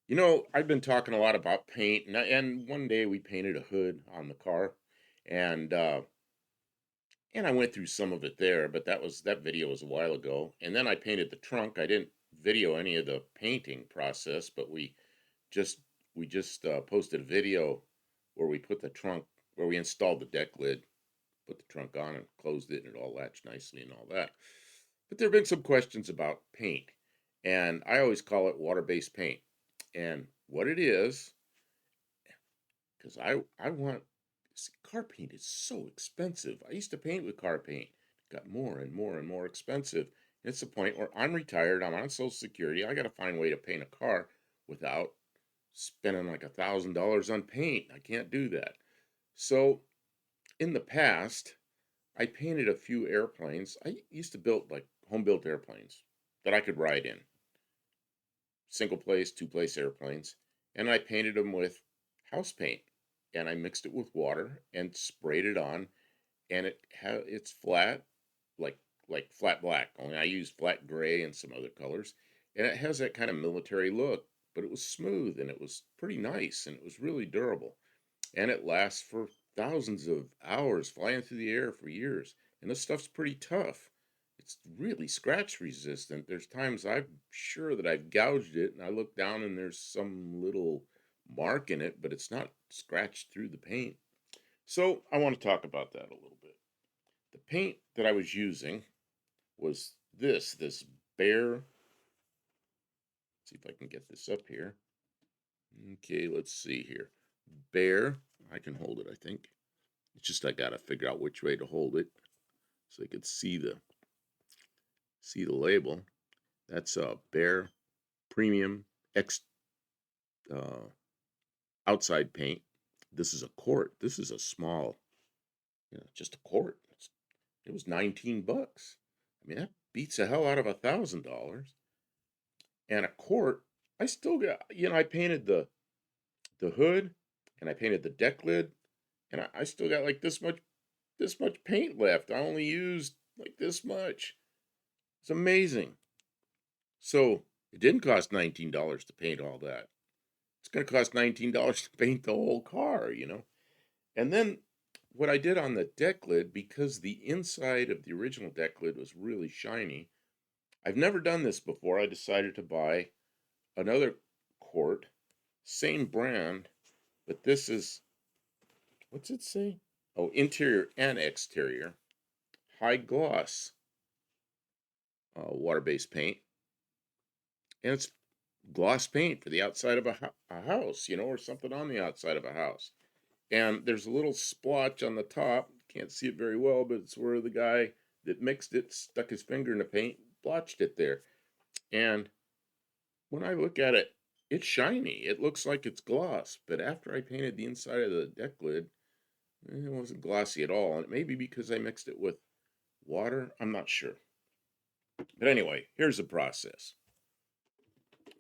I've been talking a lot about paint, and one day we painted a hood on the car, and and I went through some of it there, but that video was a while ago. And then I painted the trunk. I didn't video any of the painting process, but just we just posted a video where we put the trunk where we installed the deck lid, put the trunk on, and closed it, and it all latched nicely and all that. But there have been some questions about paint, and I always call it water-based paint. And what it is, because I want car paint is so expensive. I used to paint with car paint. It got more and more and more expensive. And it's the point where I'm retired. I'm on Social Security. I got to find a way to paint a car without spending like $1,000 on paint. I can't do that. So in the past, I painted a few airplanes. I used to build like home built airplanes that I could ride in, single place, two place airplanes, and I painted them with house paint, and I mixed it with water and sprayed it on, and it's flat, like flat black. Only I used flat gray and some other colors, and it has that kind of military look. But it was smooth and it was pretty nice and it was really durable, and it lasts for thousands of hours flying through the air for years. And this stuff's pretty tough. It's really scratch resistant. There's times I'm sure that I've gouged it and I look down and there's some little mark in it, but it's not scratched through the paint. So I want to talk about that a little bit. The paint that I was using was this Bear. See if I can get this up here. Okay, let's see here. Bear. I can hold it, I think. It's just I gotta figure out which way to hold it so I could see the label. That's a Bear Premium X uh, outside paint. This is a quart. This is a small, just a quart. It was 19 bucks. I mean, that beats the hell out of $1,000. And a quart, I still got, I painted the hood and I painted the deck lid, and I still got like this much paint left. I only used like this much. It's amazing. So it didn't cost $19 to paint all that. It's going to cost $19 to paint the whole car. And then what I did on the deck lid, because the inside of the original deck lid was really shiny, I've never done this before. I decided to buy another quart, same brand, but this is, what's it say? Oh, interior and exterior, high gloss water-based paint, and it's gloss paint for the outside of a house, or something on the outside of a house. And there's a little splotch on the top. Can't see it very well, but it's where the guy that mixed it stuck his finger in the paint, blotched it there. And when I look at it, it's shiny. It looks like it's gloss. But after I painted the inside of the deck lid, it wasn't glossy at all. And it may be because I mixed it with water. I'm not sure. But anyway, here's the process.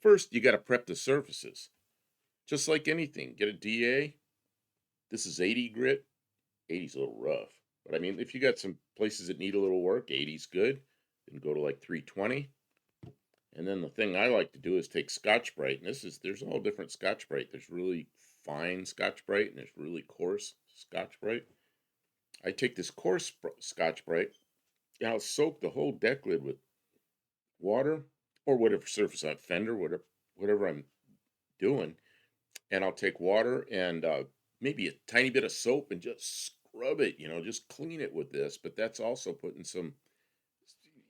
First, you got to prep the surfaces. Just like anything, get a DA. This is 80 grit. 80's a little rough. But I mean, if you got some places that need a little work, 80's good. Then go to like 320. And then the thing I like to do is take Scotch Brite. And there's all different Scotch Brite. There's really fine Scotch Brite and there's really coarse Scotch Brite. I take this coarse Scotch Brite and I'll soak the whole deck lid with water or whatever surface on fender, whatever I'm doing. And I'll take water and maybe a tiny bit of soap and just scrub it, just clean it with this. But that's also putting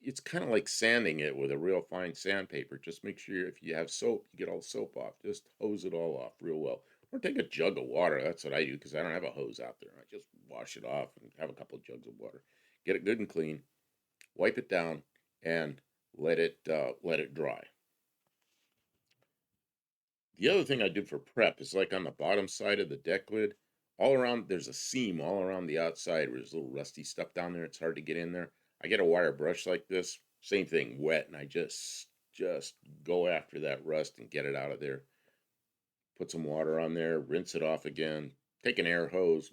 it's kind of like sanding it with a real fine sandpaper. Just make sure if you have soap, you get all the soap off. Just hose it all off real well. Or take a jug of water. That's what I do because I don't have a hose out there. I just wash it off and have a couple of jugs of water. Get it good and clean, wipe it down, and let it dry. The other thing I do for prep is like on the bottom side of the deck lid, all around there's a seam all around the outside where there's little rusty stuff down there. It's hard to get in there. I get a wire brush like this, same thing, wet, and I just go after that rust and get it out of there. Put some water on there, rinse it off again, take an air hose,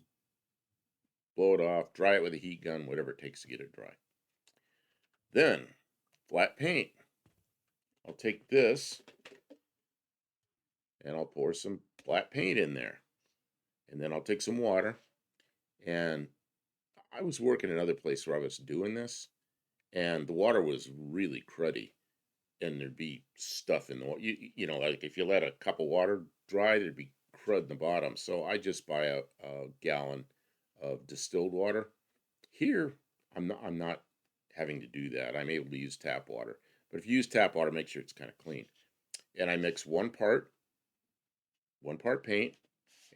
blow it off, dry it with a heat gun, whatever it takes to get it dry. Then, flat paint. I'll take this and I'll pour some flat paint in there. And then I'll take some water. And I was working another place where I was doing this, and the water was really cruddy, and there'd be stuff in the water. Like if you let a cup of water dry, there'd be crud in the bottom. So I just buy a gallon of distilled water. Here, I'm not having to do that. I'm able to use tap water. But if you use tap water, make sure it's kind of clean. And I mix one part paint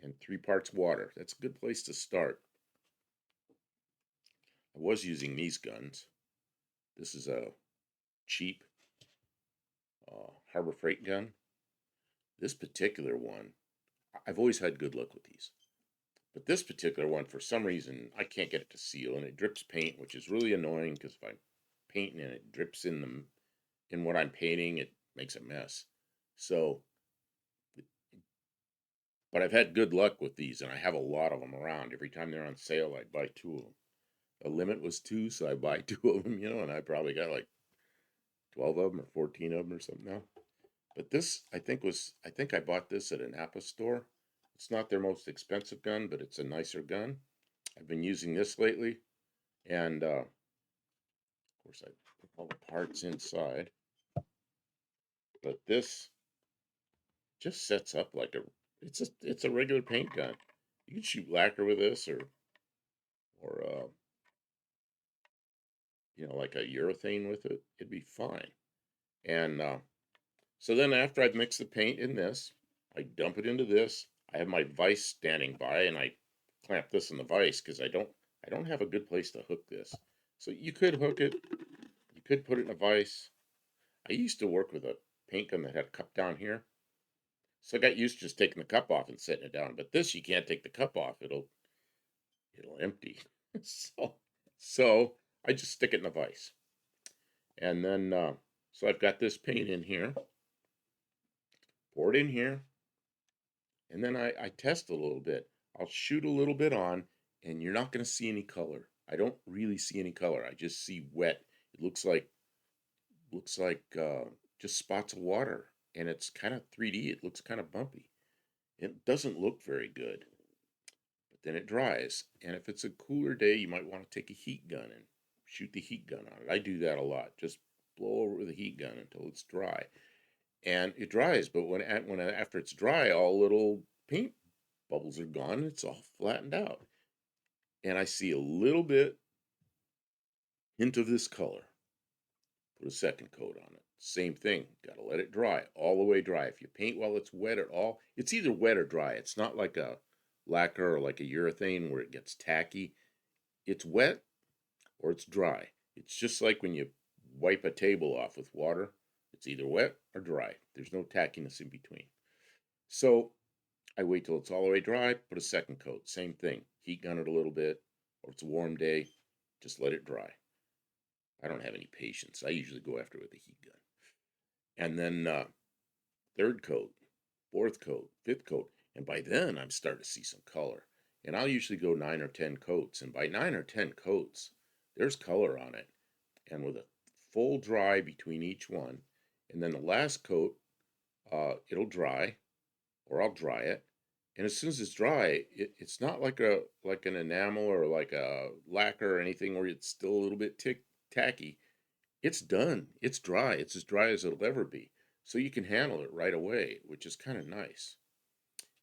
and 3 parts water. That's a good place to start. I was using these guns. This is a cheap Harbor Freight gun. This particular one, I've always had good luck with these. But this particular one, for some reason, I can't get it to seal, and it drips paint, which is really annoying because if I'm painting and it drips in what I'm painting, it makes a mess. So, but I've had good luck with these, and I have a lot of them around. Every time they're on sale, I buy 2 of them. The limit was 2, so I buy 2 of them, and I probably got like 12 of them or 14 of them or something now. But this, I think I bought this at an Napa store. It's not their most expensive gun, but it's a nicer gun. I've been using this lately, and of course I put all the parts inside. But this just sets up like it's a regular paint gun. You can shoot lacquer with this, or like a urethane with it. It'd be fine. And so then after I've mixed the paint in this, I dump it into this. I have my vise standing by, and I clamp this in the vise because I don't have a good place to hook this. So you could hook it. You could put it in a vise. I used to work with a paint gun that had a cup down here, so I got used to just taking the cup off and setting it down. But this, you can't take the cup off; it'll empty. so so I just stick it in a vise, and then so I've got this paint in here. Pour it in here, and then I test a little bit. I'll shoot a little bit on, and you're not going to see any color. I don't really see any color. I just see wet. It looks like just spots of water, and it's kind of 3D. It looks kind of bumpy. It doesn't look very good, but then it dries. And if it's a cooler day, you might want to take a heat gun and shoot the heat gun on it. I do that a lot. Just blow over with a heat gun until it's dry, and it dries. But after it's dry, all little paint bubbles are gone. It's all flattened out, and I see a little bit hint of this color. Put a second coat on it. Same thing. Got to let it dry all the way dry. If you paint while it's wet at all, it's either wet or dry. It's not like a lacquer or like a urethane where it gets tacky. It's wet or it's dry. It's just like when you wipe a table off with water. It's either wet or dry. There's no tackiness in between. So I wait till it's all the way dry, put a second coat. Same thing. Heat gun it a little bit, or it's a warm day, just let it dry. I don't have any patience. I usually go after it with a heat gun. And then third coat, fourth coat, fifth coat. And by then I'm starting to see some color. And I'll usually go 9 or 10 coats. And by 9 or 10 coats, there's color on it. And with a full dry between each one. And then the last coat, it'll dry, or I'll dry it. And as soon as it's dry, it's not like an enamel or like a lacquer or anything where it's still a little bit tacky. It's done. It's dry. It's as dry as it'll ever be. So you can handle it right away, which is kind of nice.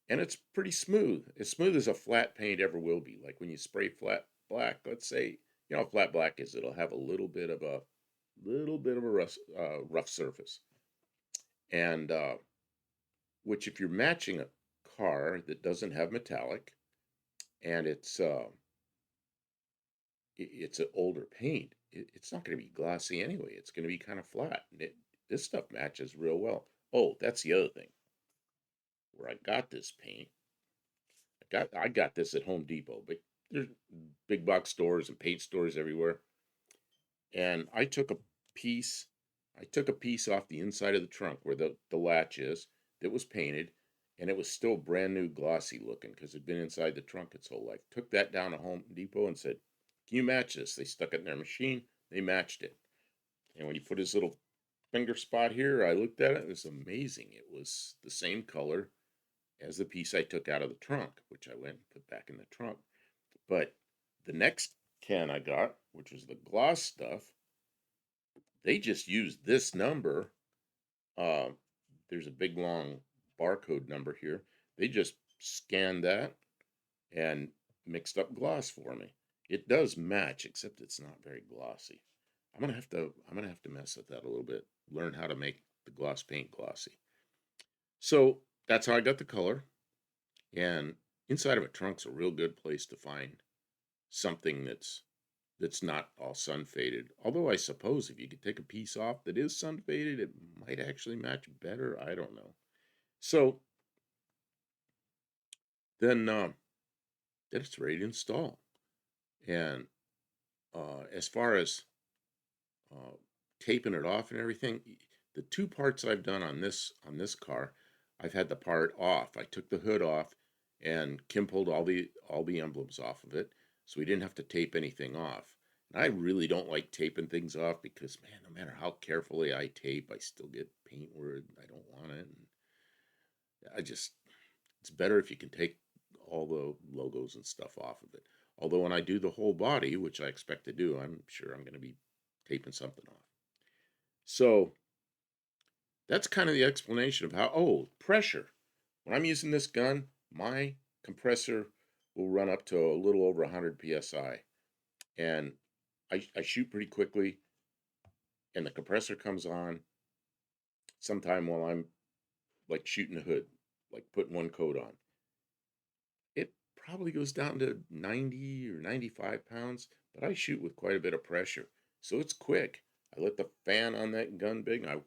And it's pretty smooth. As smooth as a flat paint ever will be. Like when you spray flat black, let's say, how flat black is. It'll have a little bit of a rough surface. And which if you're matching a car that doesn't have metallic, and it's an older paint, it's not going to be glossy anyway. It's going to be kind of flat. This stuff matches real well. Oh, that's the other thing. Where I got this paint, I got this at Home Depot, but there's big box stores and paint stores everywhere. And piece, I took a piece off the inside of the trunk where the latch is that was painted, and it was still brand new, glossy looking because it'd been inside the trunk its whole life. Took that down to Home Depot and said, "Can you match this?" They stuck it in their machine. They matched it. And when you put his little finger spot here, I looked at it, it was amazing. It was the same color as the piece I took out of the trunk, which I went and put back in the trunk. But the next can I got, which was the gloss stuff, they just used this number. Uh, there's a big long barcode number here. They just scanned that and mixed up gloss for me. It does match, except it's not very glossy. I'm gonna have to mess with that a little bit. Learn how to make the gloss paint glossy. So that's how I got the color. And inside of a trunk's a real good place to find something that's not all sun faded. Although I suppose if you could take a piece off that is sun faded, it might actually match better. I don't know. So then it's ready to install. And as far as uh, taping it off and everything, the two parts I've done on this car, I've had the part off. I took the hood off, and Kim pulled all the emblems off of it, so we didn't have to tape anything off. And I really don't like taping things off because, man, no matter how carefully I tape, I still get paint where I don't want it. And it's better if you can take all the logos and stuff off of it. Although when I do the whole body, which I expect to do, I'm sure I'm going to be taping something off. So that's kind of the explanation of how, oh, pressure. When I'm using this gun, my compressor will run up to a little over 100 psi. And I shoot pretty quickly, and the compressor comes on sometime while I'm like shooting a hood, like putting one coat on. It probably goes down to 90 or 95 pounds, but I shoot with quite a bit of pressure. So it's quick. I let the fan on that gun big, and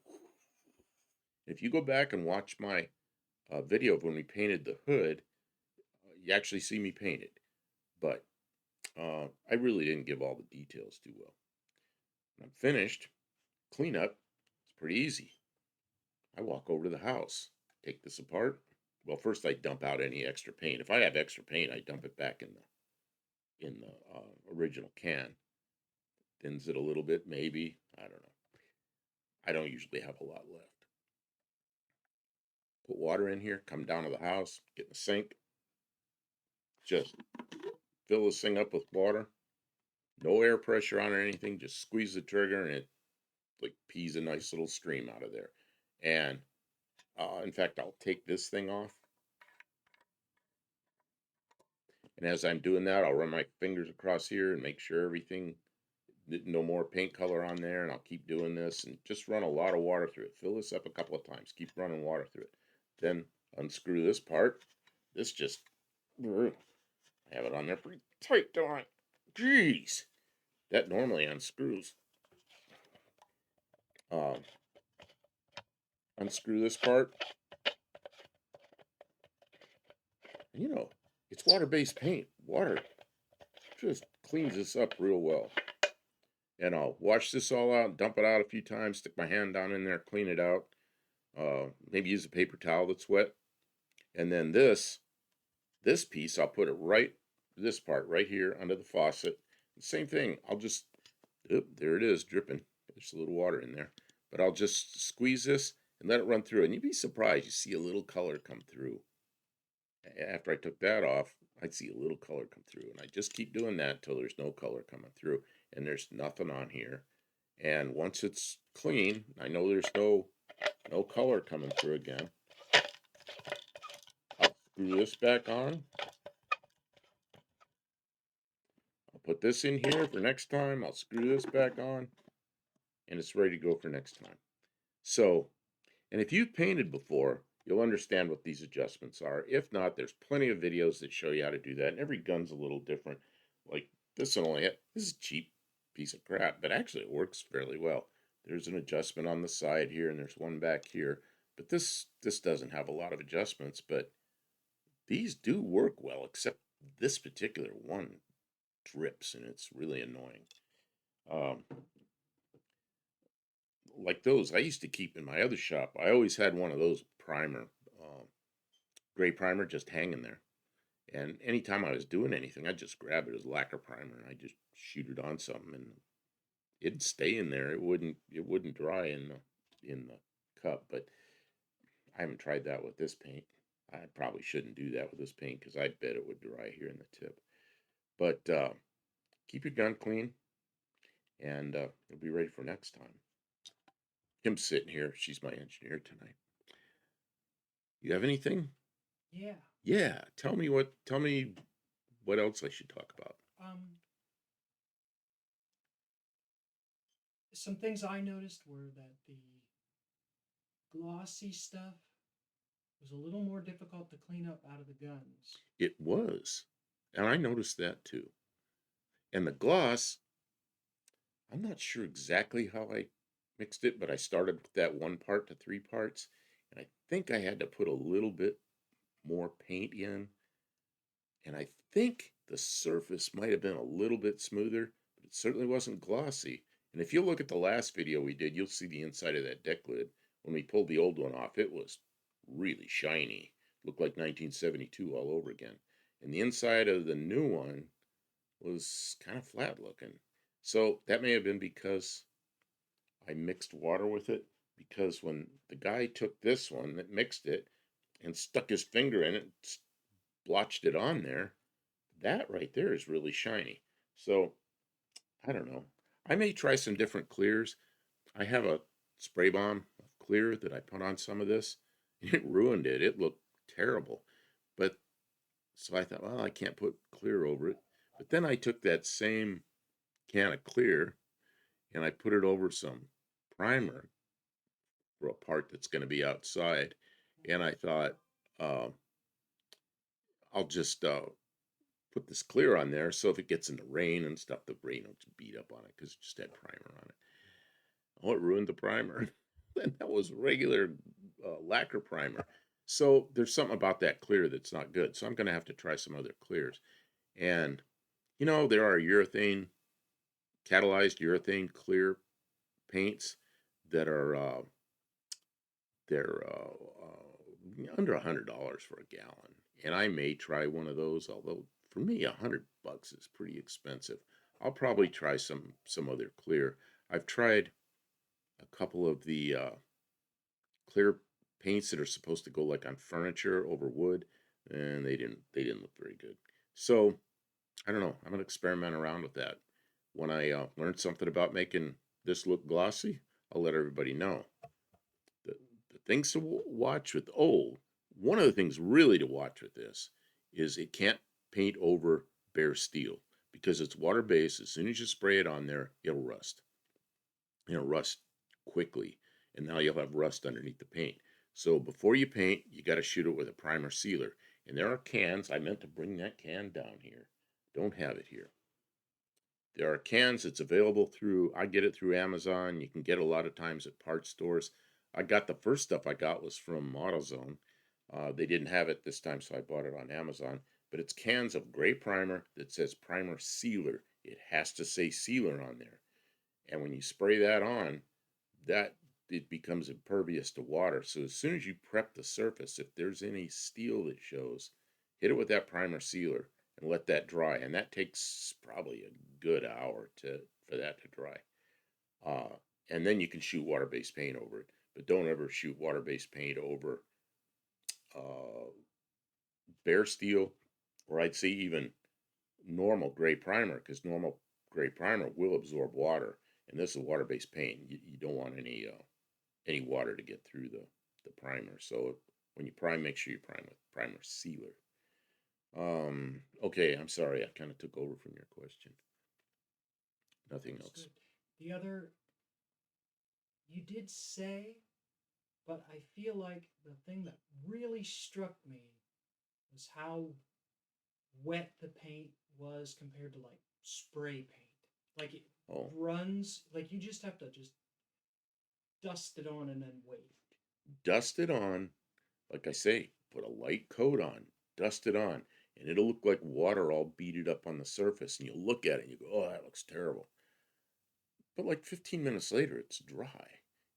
if you go back and watch my video of when we painted the hood, you actually see me paint it. But I really didn't give all the details too well. When I'm finished, cleanup, it's pretty easy. I walk over to the house, take this apart. Well, first I dump out any extra paint. If I have extra paint, I dump it back in the original can. Thins it a little bit, maybe. I don't know. I don't usually have a lot left. Put water in here, come down to the house, get in the sink, just fill this thing up with water. No air pressure on or anything. Just squeeze the trigger and it like pees a nice little stream out of there. And in fact, I'll take this thing off. And as I'm doing that, I'll run my fingers across here and make sure everything, no more paint color on there. And I'll keep doing this and just run a lot of water through it. Fill this up a couple of times. Keep running water through it. Then unscrew this part. This just, I have it on there pretty tight, don't I? Jeez. That normally unscrews. Um, Unscrew this part. And it's water-based paint. Water just cleans this up real well. And I'll wash this all out, dump it out a few times, stick my hand down in there, clean it out. Maybe use a paper towel that's wet. And then this piece, I'll put it this part right here under the faucet. Same thing. I'll just, there it is, dripping. There's a little water in there. But I'll just squeeze this and let it run through. And you'd be surprised. You see a little color come through. After I took that off, I'd see a little color come through. And I just keep doing that until there's no color coming through. And there's nothing on here. And once it's clean, I know there's no color coming through again. I'll screw this back on. I'll put this in here for next time. I'll screw this back on. And it's ready to go for next time. So, and if you've painted before, you'll understand what these adjustments are. If not, there's plenty of videos that show you how to do that. And every gun's a little different. Like this is a cheap piece of crap, but actually it works fairly well. There's an adjustment on the side here, and there's one back here. But this doesn't have a lot of adjustments, but these do work well, except this particular one drips, and it's really annoying. Um, like those I used to keep in my other shop. I always had one of those primer, gray primer, just hanging there. And anytime I was doing anything, I'd just grab it as lacquer primer and I just shoot it on something, and it'd stay in there. It wouldn't dry, and in the cup, but I haven't tried that with this paint. I probably shouldn't do that with this paint because I bet it would dry here in the tip. But keep your gun clean, and you'll be ready for next time. Kim's sitting here. She's my engineer tonight. You have anything? Yeah. Yeah. Tell me what. Tell me what else I should talk about. Um, some things I noticed were that the glossy stuff was a little more difficult to clean up out of the guns. It was, and I noticed that too. And the gloss, I'm not sure exactly how I mixed it, but I started with that one part to three parts, and I think I had to put a little bit more paint in, and I think the surface might have been a little bit smoother, but it certainly wasn't glossy. And if you look at the last video we did, you'll see the inside of that deck lid. When we pulled the old one off, it was really shiny. Looked like 1972 all over again. And the inside of the new one was kind of flat looking. So that may have been because I mixed water with it. Because when the guy took this one that mixed it and stuck his finger in it, blotched it on there, that right there is really shiny. So I don't know. I may try some different clears. I have a spray bomb of clear that I put on some of this. It ruined it. It looked terrible. But so I thought, well, I can't put clear over it. But then I took that same can of clear and I put it over some primer for a part that's going to be outside. And I thought, uh, I'll just put this clear on there so if it gets into rain and stuff, the rain will beat up on it because it just had primer on it. Oh, it ruined the primer. And that was regular lacquer primer. So there's something about that clear that's not good. So I'm going to have to try some other clears. And, there are catalyzed urethane clear paints that are they're under $100 for a gallon, and I may try one of those. Although for me, $100 is pretty expensive. I'll probably try some other clear. I've tried a couple of the clear paints that are supposed to go like on furniture over wood, and they didn't look very good. So I don't know. I'm gonna experiment around with that. When I learn something about making this look glossy, I'll let everybody know. The, the things to watch with, one of the things really to watch with this is it can't paint over bare steel because it's water based. As soon as you spray it on there, it'll rust. It'll rust quickly, and now you'll have rust underneath the paint. So before you paint, you got to shoot it with a primer sealer. And there are cans. I meant to bring that can down here. Don't have it here. There are cans. It's available through, I get it through Amazon. You can get it a lot of times at parts stores. I got the first stuff I got was from AutoZone. They didn't have it this time, so I bought it on Amazon. But it's cans of gray primer that says primer sealer. It has to say sealer on there. And when you spray that on, that it becomes impervious to water. So as soon as you prep the surface, if there's any steel that shows, hit it with that primer sealer and let that dry. And that takes probably a good hour to for that to dry. And then you can shoot water-based paint over it. But don't ever shoot water-based paint over uh, bare steel, or I'd say even normal gray primer, because normal gray primer will absorb water, and this is water-based paint. You don't want any water to get through the primer. So when you prime, make sure you prime with primer sealer. Okay, I'm sorry, I kind of took over from your question. Nothing else. Understood. The other, you did say, but I feel like the thing that really struck me was how wet the paint was compared to like spray paint. Like it Oh, runs, like you just have to just dust it on and then wait. dust it on, like I say, put a light coat on, dust it on, and it'll look like water all beaded up on the surface. And you'll look at it and you go, oh, that looks terrible. But like 15 minutes later, it's dry.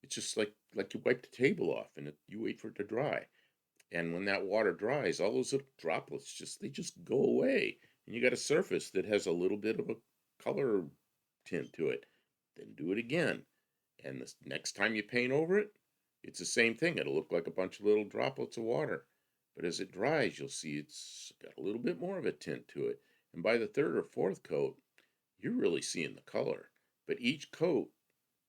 It's just like you wipe the table off and you wait for it to dry. And when that water dries, all those little droplets just go away, and you got a surface that has a little bit of a color tint to it. Then do it again, and the next time you paint over it, It's the same thing. It'll look like a bunch of little droplets of water. But as it dries, you'll see it's got a little bit more of a tint to it. And by the third or fourth coat, you're really seeing the color. But each coat,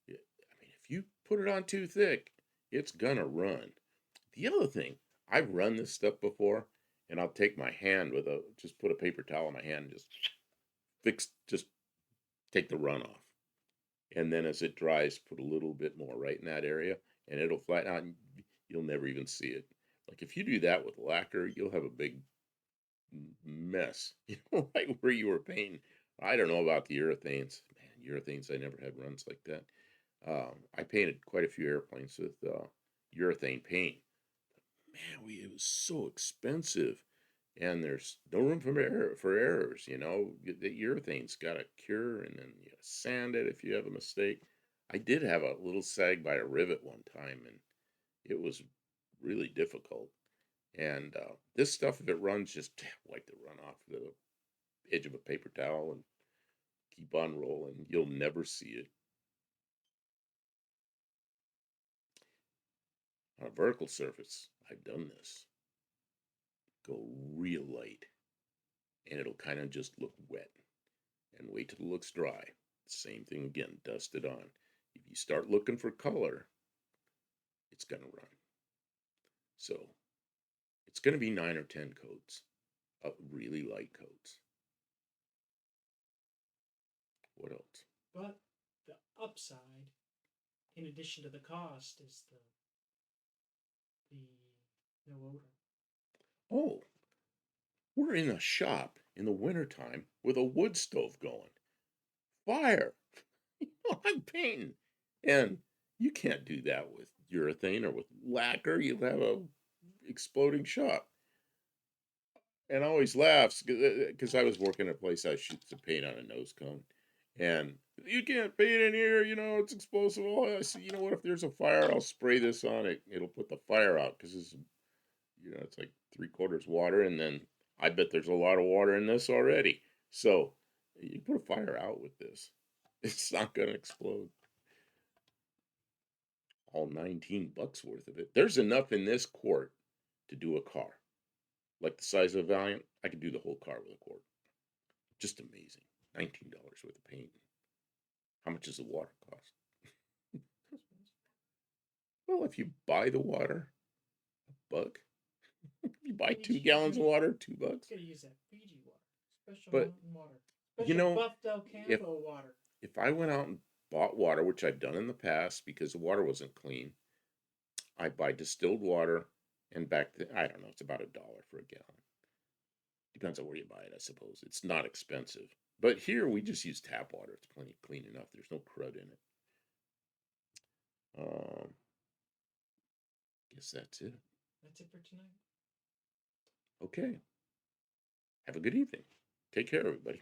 I mean, if you put it on too thick, it's gonna run. The other thing, I've run this stuff before, and I'll take my hand with a just put a paper towel in my hand and just take the run off. And then as it dries, put a little bit more right in that area, and it'll flatten out, and you'll never even see it. Like if you do that with lacquer, you'll have a big mess, right where you were painting. I don't know about the urethanes. Man, urethanes, I never had runs like that. I painted quite a few airplanes with urethane paint. Man, it was so expensive, and there's no room for errors. The urethane's got to cure, and then you sand it if you have a mistake. I did have a little sag by a rivet one time, and it was really difficult. And this stuff, if it runs, just wipe the run off the edge of a paper towel and keep on rolling. You'll never see it. On a vertical surface, I've done this. Go real light, and it'll kind of just look wet. And wait till it looks dry. Same thing again, dust it on. If you start looking for color, it's going to run. So it's going to be 9 or 10 coats of really light coats. What else? But the upside, in addition to the cost, is the no odor. Oh, we're in a shop in the wintertime with a wood stove going. Fire! I'm painting. And you can't do that with urethane or with lacquer. You'll have a exploding shop. And I always laughs because I was working at a place I shoot some paint on a nose cone. And you can't paint in here, it's explosive. Oh, I said, you know what? If there's a fire, I'll spray this on it. It'll put the fire out because it's like 3/4 water. And then I bet there's a lot of water in this already. So you put a fire out with this, it's not going to explode. All 19 bucks worth of it. There's enough in this quart to do a car. Like the size of a Valiant, I could do the whole car with a quart. Just amazing. $19 worth of paint. How much does the water cost? Well, if you buy the water, $1. If you buy two Fiji, gallons of water, $2. gotta use that Fiji water, special But mountain water, you special know, Buff Del if Campo water. if I went out and bought water, which I've done in the past because the water wasn't clean, I buy distilled water, and back then, I don't know, it's about $1 for a gallon. Depends on where you buy it, I suppose. It's not expensive. But here we just use tap water. It's plenty clean enough. There's no crud in it. Um, guess that's it. That's it for tonight. Okay. Have a good evening. Take care, everybody.